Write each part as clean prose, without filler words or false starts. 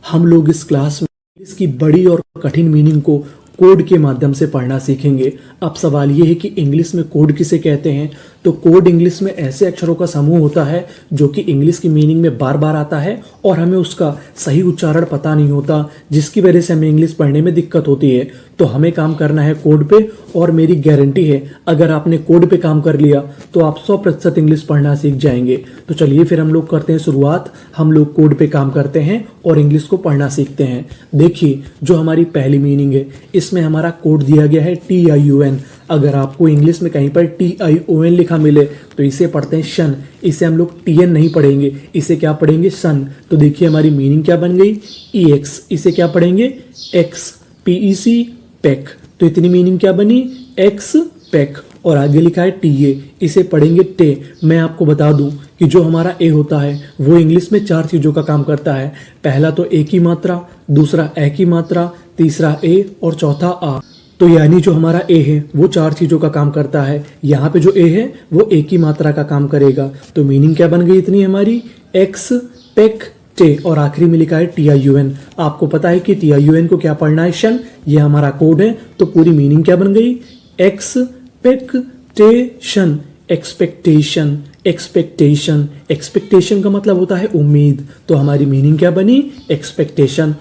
हम लोग इस क्लास में इसकी बड़ी और कठिन मीनिंग को कोड के माध्यम से पढ़ना सीखेंगे। अब सवाल ये है कि इंग्लिश में कोड किसे कहते हैं। तो कोड इंग्लिश में ऐसे अक्षरों का समूह होता है जो कि इंग्लिश की मीनिंग में बार बार आता है और हमें उसका सही उच्चारण पता नहीं होता, जिसकी वजह से हमें इंग्लिश पढ़ने में दिक्कत होती है। तो हमें काम करना है कोड पे, और मेरी गारंटी है अगर आपने कोड पे काम कर लिया तो आप 100% इंग्लिश पढ़ना सीख जाएंगे। तो चलिए फिर हम लोग करते हैं शुरुआत। हम लोग कोड पे काम करते हैं और इंग्लिश को पढ़ना सीखते हैं। देखिए, जो हमारी पहली मीनिंग है इसमें हमारा कोड दिया गया है TIUN। अगर आपको इंग्लिश में कहीं पर TION लिखा मिले तो इसे पढ़ते हैं शन। इसे हम लोग TN नहीं पढ़ेंगे, इसे क्या पढ़ेंगे, सन। तो देखिए हमारी मीनिंग क्या बन गई, EX। इसे क्या पढ़ेंगे, X। PEC, pack. तो इतनी मीनिंग क्या बनी, X पेक। और आगे लिखा है TA, इसे पढ़ेंगे टे। मैं आपको बता दूं कि जो हमारा ए होता है वो इंग्लिश में 4 चीजों का काम करता है। पहला तो ए की मात्रा, दूसरा ए की मात्रा, तीसरा ए और चौथा आ। तो यानी जो हमारा ए है वो 4 चीजों का काम करता है। यहाँ पे जो ए है वो ए की मात्रा का काम करेगा। तो मीनिंग क्या बन गई इतनी हमारी, X पेक टे। और आखिरी में लिखा है TIUN। आपको पता है कि TIUN को क्या पढ़ना है, शन। ये हमारा कोड है। तो पूरी मीनिंग क्या बन गई, एक्सपेक्टेशन। एक्सपेक्टेशन, एक्सपेक्टेशन, एक्सपेक्टेशन का मतलब होता है उम्मीद। तो हमारी मीनिंग क्या बनी, एक्सपेक्टेशन।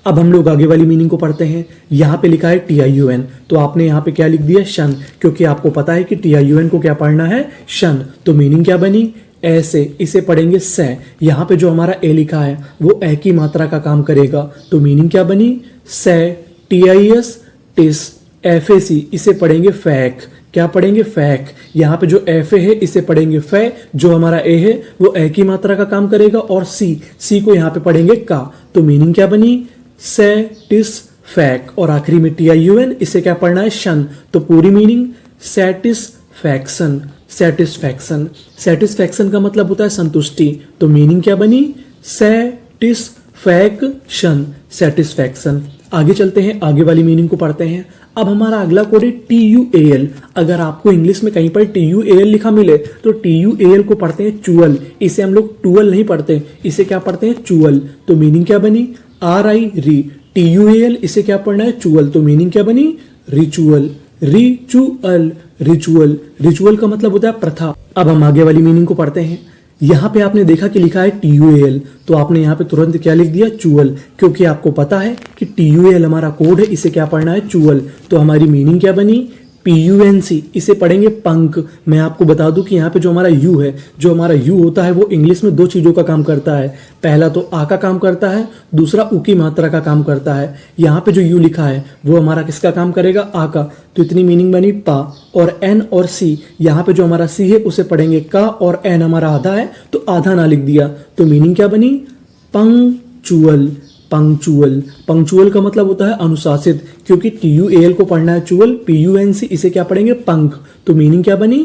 अब हम लोग आगे वाली मीनिंग को पढ़ते हैं। यहाँ पे लिखा है TIUN, तो आपने यहाँ पे क्या लिख दिया, शन, क्योंकि आपको पता है कि TIUN को क्या पढ़ना है, शन। तो मीनिंग क्या बनी, ऐसे। इसे पढ़ेंगे से। यहाँ पे जो हमारा ए लिखा है वो ए की मात्रा का काम करेगा। तो मीनिंग क्या बनी, से। TIS TISS. FAC, इसे पढ़ेंगे फैक। क्या पढ़ेंगे, फैक। यहाँ पे जो FA है इसे पढ़ेंगे फै। जो हमारा ए है वो ए की मात्रा का काम करेगा। और सी को यहाँ पे पढ़ेंगे का। तो मीनिंग क्या बनी, सैटिस्फैक। और आखिरी में TIUN, इसे क्या पढ़ना है, शन। तो पूरी मीनिंग सैटिस्फैक्शन। सैटिस्फैक्शन, सैटिस्फैक्शन का मतलब होता है संतुष्टि। तो मीनिंग क्या बनी, सैटिस्फैक्शन, सैटिस्फैक्शन। आगे चलते हैं, आगे वाली मीनिंग को पढ़ते हैं। अब हमारा अगला कोड है TUAL। अगर आपको इंग्लिश में कहीं पर TUAL लिखा मिले तो TUAL को पढ़ते हैं चुअल। इसे हम लोग टूअल नहीं पढ़ते, इसे क्या पढ़ते हैं, चुअल। तो मीनिंग क्या बनी, RI री। TUAL, इसे क्या पढ़ना है, चुअल। तो मीनिंग क्या बनी, रिचुअल। Ritual, ritual. रिचुअल का मतलब होता है प्रथा। अब हम आगे वाली मीनिंग को पढ़ते हैं। यहाँ पे आपने देखा कि लिखा है TUAL, तो आपने यहाँ पे तुरंत क्या लिख दिया, चुअल, क्योंकि आपको पता है कि TUAL हमारा कोड है, इसे क्या पढ़ना है, चुअल। तो हमारी मीनिंग क्या बनी, PUNC, इसे पढ़ेंगे पंक। मैं आपको बता दूं कि यहाँ पे जो हमारा यू है, जो हमारा यू होता है वो इंग्लिश में 2 चीजों का काम करता है। पहला तो आ का काम करता है, दूसरा उ की मात्रा का काम करता है। यहाँ पे जो यू लिखा है वो हमारा किसका काम करेगा, आ का। तो इतनी मीनिंग बनी पा। और एन और सी, यहाँ पे जो हमारा सी है उसे पढ़ेंगे का, और एन हमारा आधा है तो आधा ना लिख दिया। तो मीनिंग क्या बनी, पंक्चुअल। पंक्चुअल, पंक्चुअल का मतलब होता है अनुशासित, क्योंकि TUAL को पढ़ना है चुअल। PUNC, इसे क्या पढ़ेंगे, पंख। तो मीनिंग क्या बनी,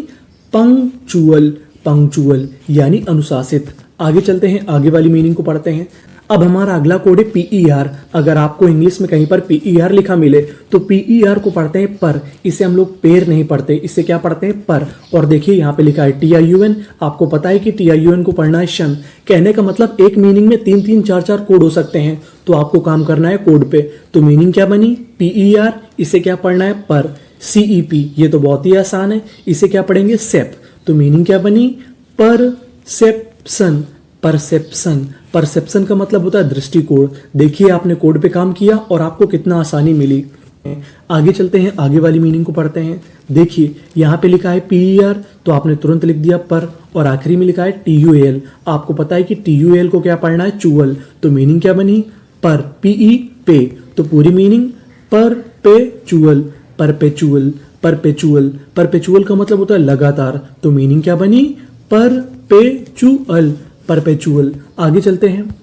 पंक्चुअल। पंक्चुअल यानी अनुशासित। आगे चलते हैं, आगे वाली मीनिंग को पढ़ते हैं। अब हमारा अगला कोड है PER। अगर आपको इंग्लिश में कहीं पर PER लिखा मिले तो PER को पढ़ते हैं पर। इसे हम लोग पेर नहीं पढ़ते, इसे क्या पढ़ते हैं, पर। और देखिए यहाँ पे लिखा है TIUN। आपको पता है कि TIUN को पढ़ना है शन। कहने का मतलब एक मीनिंग में 3-3, 4-4 कोड हो सकते हैं, तो आपको काम करना है कोड पे। तो मीनिंग क्या बनी, PER, इसे क्या पढ़ना है, पर। CEP, ये तो बहुत ही आसान है, इसे क्या पढ़ेंगे, सेप। तो मीनिंग क्या बनी, परसेप्शन। परसेप्शन, परसेप्शन का मतलब होता है दृष्टिकोण। देखिए आपने कोड पे काम किया और आपको कितना आसानी मिली। आगे चलते हैं, आगे वाली मीनिंग को पढ़ते हैं। देखिए यहाँ पे लिखा है PER, तो आपने तुरंत लिख दिया पर। और आखिरी में लिखा है TUAL। आपको पता है कि TUAL को क्या पढ़ना है, चुअल। तो मीनिंग क्या बनी, पर। PE पे। तो पूरी meaning perpetual. Perpetual, perpetual. Perpetual का मतलब होता है लगातार। तो मीनिंग क्या बनी, परपेचुअल। परपेचुअल। आगे चलते हैं।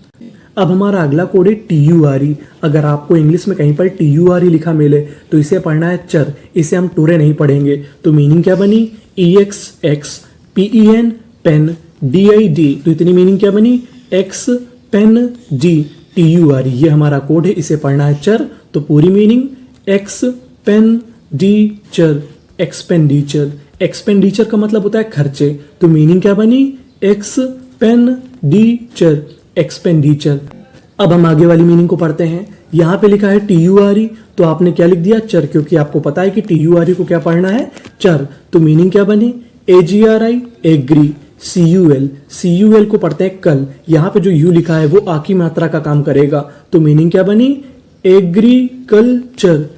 अब हमारा अगला कोड है TURE। अगर आपको इंग्लिश में कहीं पर TURE लिखा मिले तो इसे पढ़ना है चर। इसे हम टूरे नहीं पढ़ेंगे। तो मीनिंग क्या बनी, EXX। PEN pen. DID, तो इतनी मीनिंग क्या बनी, X पेन D। TURE, ये हमारा कोड है, इसे पढ़ना है चर। तो पूरी मीनिंग एक्सपेंडिचर। एक्सपेंडिचर, एक्सपेंडिचर का मतलब होता है खर्चे। तो मीनिंग क्या बनी, एक्सपेंडिचर। एक्सपेंडिचर। अब हम आगे वाली मीनिंग को पढ़ते हैं। यहाँ पे लिखा है TURE, तो आपने क्या लिख दिया? चर, क्योंकि आपको पता है कि TURE को क्या पढ़ना है? चर। तो मीनिंग क्या बनी? AGRI एग्री, CUL को पढ़ते हैं कल। यहाँ पे जो यू लिखा है वो आ की मात्रा का काम करेगा, तो मीनिंग क्या बनी? एग्रीकल्चर,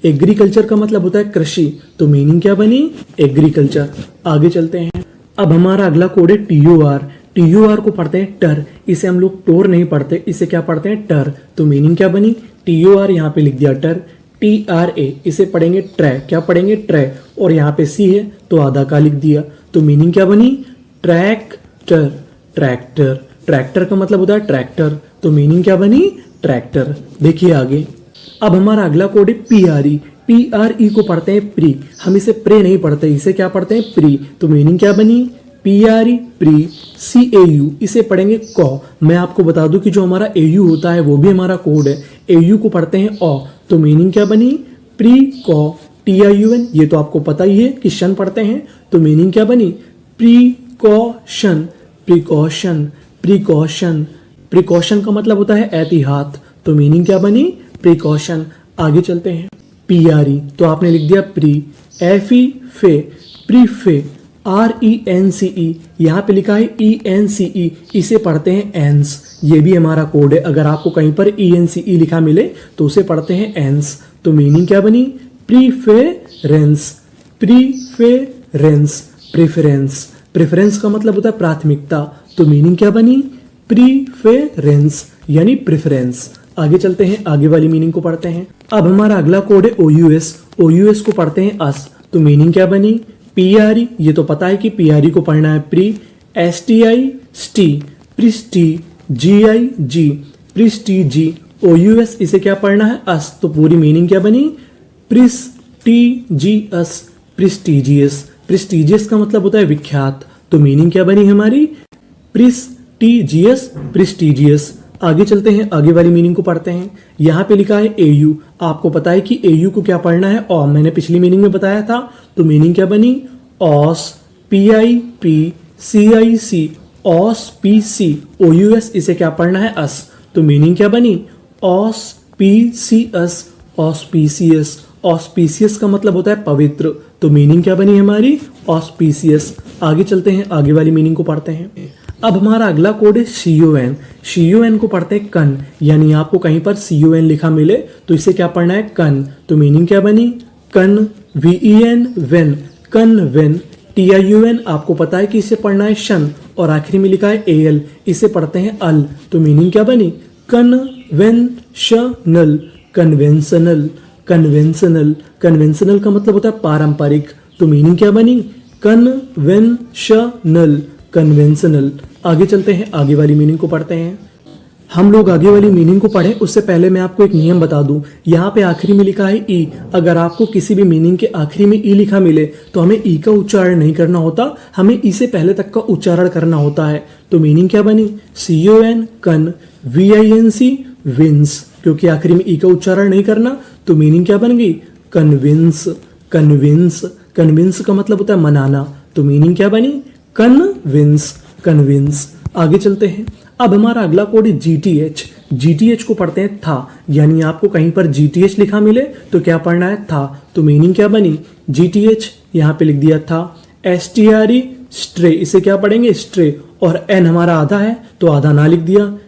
एग्रीकल्चर का मतलब होता है कृषि, तो मीनिंग क्या बनी? एग्रीकल्चर। आगे चलते हैं। अब हमारा अगला कोड है TUR को पढ़ते हैं टर, इसे हम लोग टोर नहीं पढ़ते, इसे क्या पढ़ते हैं? टर। तो मीनिंग क्या बनी? TUR यहाँ पे लिख दिया टर। TRA इसे पढ़ेंगे ट्रै, क्या पढ़ेंगे? ट्रै, और यहाँ पे C है तो आधा का लिख दिया, तो मीनिंग क्या बनी? ट्रैक्टर, ट्रैक्टर का मतलब होता है ट्रैक्टर, तो मीनिंग क्या बनी? ट्रैक्टर। देखिए आगे। अब हमारा अगला कोड है PRE को पढ़ते हैं प्री, हम इसे प्रे नहीं पढ़ते, इसे क्या पढ़ते हैं? प्री। तो मीनिंग क्या बनी? PRE pre. CAU इसे पढ़ेंगे कौ। मैं आपको बता दूं कि जो हमारा AU होता है वो भी हमारा कोड है, AU को पढ़ते हैं ओ, तो मीनिंग क्या बनी? प्री कौ। TIUN ये तो आपको पता ही है कि शन पढ़ते हैं, तो मीनिंग क्या बनी? प्रीकॉशन, प्रिकॉशन का मतलब होता है एहतियात, तो मीनिंग क्या बनी? प्रिकॉशन। आगे चलते हैं। PRE तो आपने लिख दिया प्री। FE फे, प्रीफे। RENCE यहाँ पे लिखा है ENCE, इसे पढ़ते हैं एंस, ये भी हमारा कोड है। अगर आपको कहीं पर ENCE लिखा मिले तो उसे पढ़ते हैं एंस, तो मीनिंग क्या बनी? प्रेफरेंस का मतलब होता है प्राथमिकता, तो मीनिंग क्या बनी? प्रीफरेंस यानी प्रेफरेंस। आगे चलते हैं, आगे वाली मीनिंग को पढ़ते हैं। अब हमारा अगला कोड है OUS को पढ़ते हैं अस, तो मीनिंग क्या बनी? PRE ये तो पता है कि PRE को पढ़ना है प्री। STI स्टी, प्रिस्टी। GI प्रिस्टीजी। OUS इसे क्या पढ़ना है? अस, तो पूरी मीनिंग क्या बनी? प्रिस्टीजियस का मतलब होता है विख्यात, तो मीनिंग क्या बनी हमारी? प्रिस्टीजियस। आगे चलते हैं, आगे वाली मीनिंग को पढ़ते हैं। यहाँ पे लिखा है AU, आपको पता है कि AU को क्या पढ़ना है? और मैंने पिछली मीनिंग में बताया था, तो मीनिंग क्या बनी? ऑस, PIP CIC, ऑस्पीसी। OUS इसे क्या पढ़ना है? अस, तो मीनिंग क्या बनी? ऑस्पीसियस का मतलब होता है पवित्र, तो मीनिंग क्या बनी हमारी? ऑस्पीसियस। आगे चलते हैं, आगे वाली मीनिंग को पढ़ते हैं। अब हमारा अगला कोड है CON को पढ़ते हैं कन, यानी आपको कहीं पर CON लिखा मिले तो इसे क्या पढ़ना है? कन, तो मीनिंग क्या बनी? कन, VEN वेन, कन्वेन। TIUN आपको पता है कि इसे पढ़ना है शन, और आखिरी में लिखा है AL, इसे पढ़ते हैं अल, तो मीनिंग क्या बनी? कन्वेंशनल का मतलब होता है पारंपरिक, तो मीनिंग क्या बनी? कन्वेंशनल। आगे चलते हैं, आगे वाली मीनिंग को पढ़ते हैं। हम लोग आगे वाली मीनिंग को पढ़ें उससे पहले मैं आपको एक नियम बता दूं। यहाँ पे आखिरी में लिखा है ई, अगर आपको किसी भी मीनिंग के आखिरी में ई लिखा मिले तो हमें ई का उच्चारण नहीं करना होता, हमें ई से पहले तक का उच्चारण करना होता है। तो मीनिंग क्या बनी? CON कन, VINC विंस, क्योंकि आखिरी में ई का उच्चारण नहीं करना, तो मीनिंग क्या बन गई? कन्विंस। कन्विंस का मतलब होता है मनाना, तो मीनिंग क्या बनी? कन्विंस। आगे चलते हैं। अब हमारा अगला कोड है GTH को पढ़ते हैं था, यानी आपको कहीं पर GTH लिखा मिले तो क्या पढ़ना है? था, तो मीनिंग क्या बनी? GTH यहाँ पे लिख दिया था। STRE स्ट्रे, इसे क्या पढ़ेंगे? स्ट्रे, और N हमारा आधा है तो आधा ना लिख दिया।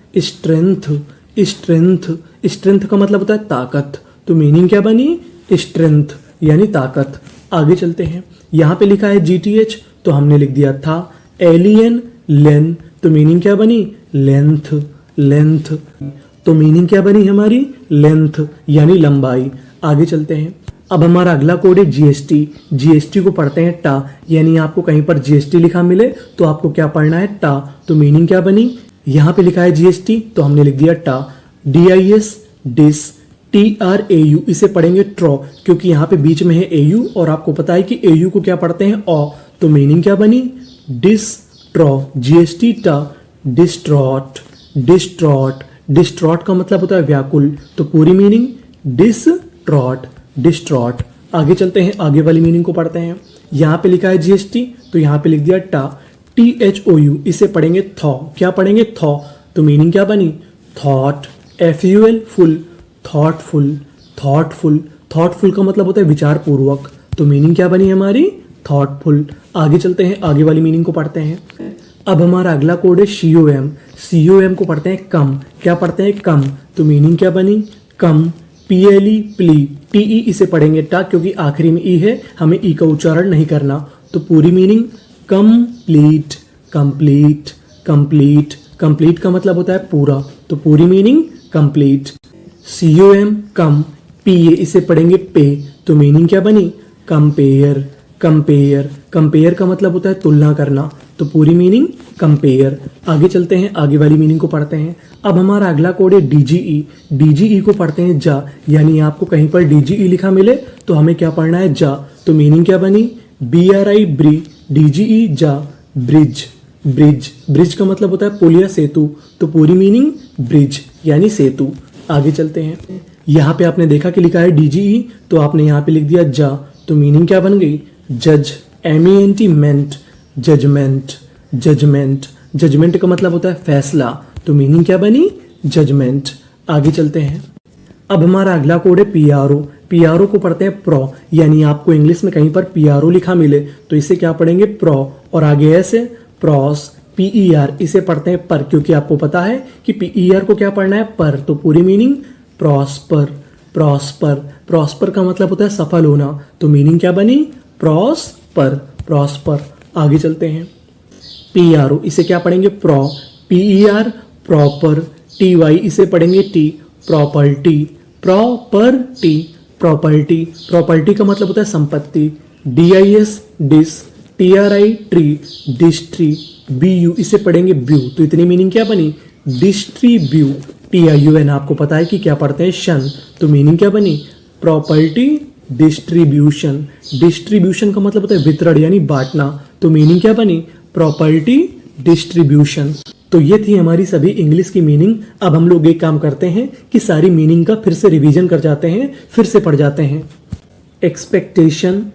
स्ट्रेंथ का मतलब होता है ताकत, तो मीनिंग क्या बनी? स्ट्रेंथ यानी ताकत। आगे चलते हैं, यहाँ पे लिखा है GTH तो हमने लिख दिया था। एलियन लेन, तो मीनिंग क्या बनी? लेंथ, तो मीनिंग क्या बनी हमारी? लेंथ यानी लंबाई। आगे चलते हैं। अब हमारा अगला कोड है GST को पढ़ते हैं टा, यानी आपको कहीं पर GST लिखा मिले तो आपको क्या पढ़ना है? टा, तो मीनिंग क्या बनी? यहाँ पे लिखा है GST तो हमने लिख दिया टा। DIS डिस, TRAU इसे पढ़ेंगे ट्रॉ, क्योंकि यहाँ पे बीच में है AU और आपको पता है कि AU को क्या पढ़ते हैं? ओ, तो मीनिंग क्या बनी? डिस्ट्रॉ। GST टा। डिस्ट्रॉट का मतलब होता है व्याकुल, तो पूरी मीनिंग डिस्ट्रॉट। आगे चलते हैं, आगे वाली मीनिंग को पढ़ते हैं। यहाँ पे लिखा है GST तो यहाँ पे लिख दिया टा। THOU इसे पढ़ेंगे थॉ, क्या पढ़ेंगे? थॉ, तो मीनिंग क्या बनी? Thought, FUL full, thoughtful, thoughtful, thoughtful का मतलब होता है विचार पूर्वक, तो मीनिंग क्या बनी हमारी? थॉटफुल। आगे चलते हैं, आगे वाली मीनिंग को पढ़ते हैं। अब हमारा अगला कोड है COM। COM को पढ़ते हैं कम। क्या पढ़ते हैं? कम। तो मीनिंग क्या बनी? कम। PLE प्ली, TE इसे पढ़ेंगे टा, क्योंकि आखिरी में ई है, हमें ई का उच्चारण नहीं करना। तो पूरी meaning complete, complete, complete. Complete का मतलब होता है पूरा, तो पूरी मीनिंग कंप्लीट। COM कम, PA इसे पढ़ेंगे पे, तो मीनिंग क्या बनी? Compare, compare. कंपेयर का मतलब होता है तुलना करना, तो पूरी मीनिंग कंपेयर। आगे चलते हैं, आगे वाली मीनिंग को पढ़ते हैं। अब हमारा अगला कोड है DGE। DGE को पढ़ते हैं जा, यानी आपको कहीं पर DGE लिखा मिले तो हमें क्या पढ़ना है? जा। तो मीनिंग क्या बनी? BRI ब्री, DGE जा, ब्रिज, ब्रिज। ब्रिज का मतलब होता है पुल या सेतु, तो पूरी मीनिंग ब्रिज यानी सेतु। आगे चलते हैं, यहाँ पे आपने देखा कि लिखा है DGE, तो आपने यहाँ पे लिख दिया जा, तो मीनिंग क्या बन गई? जज, MENT मेंट, जजमेंट, जजमेंट। जजमेंट का मतलब होता है फैसला, तो मीनिंग क्या बनी? जजमेंट। आगे चलते हैं, अब हमारा अगला कोड है PRO। PRO को पढ़ते हैं प्रो, यानी आपको इंग्लिश में कहीं पर PRO लिखा मिले तो इसे क्या पढ़ेंगे? प्रो। और आगे ऐसे प्रॉस, PER इसे पढ़ते हैं पर, क्योंकि आपको पता है कि PER को क्या पढ़ना है? पर। तो पूरी मीनिंग प्रॉस्पर, प्रॉस्पर। प्रॉस्पर का मतलब होता है सफल होना, तो मीनिंग क्या बनी? Prosper, prosper. आगे चलते हैं, PRO इसे क्या पढ़ेंगे? प्रो। PER प्रॉपर, TY इसे पढ़ेंगे टी, प्रॉपर्टी, प्रॉपर्टी, प्रॉपर्टी। प्रॉपर्टी का मतलब होता है संपत्ति। DIS डिस, TRI ट्री, डिस्ट्री, BU इसे पढ़ेंगे ब्यू, तो इतनी मीनिंग क्या बनी? डिस्ट्रीब्यू। TIUN आपको पता है कि क्या पढ़ते हैं? शन, तो मीनिंग क्या बनी? Property distribution. डिस्ट्रीब्यूशन का मतलब होता है वितरण यानी बांटना, तो मीनिंग क्या बनी? Property distribution. तो ये थी हमारी सभी इंग्लिश की मीनिंग। अब हम लोग एक काम करते हैं कि सारी मीनिंग का फिर से रिवीजन कर जाते हैं, फिर से पढ़ जाते हैं। Expectation,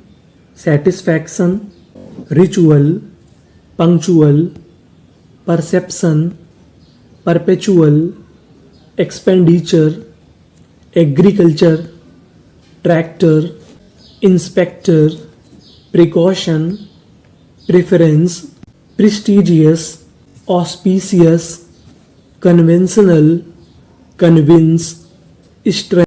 satisfaction, ritual, punctual, perception, perpetual, expenditure, agriculture, tractor, inspector, precaution, preference, prestigious, auspicious, conventional, convince, strength,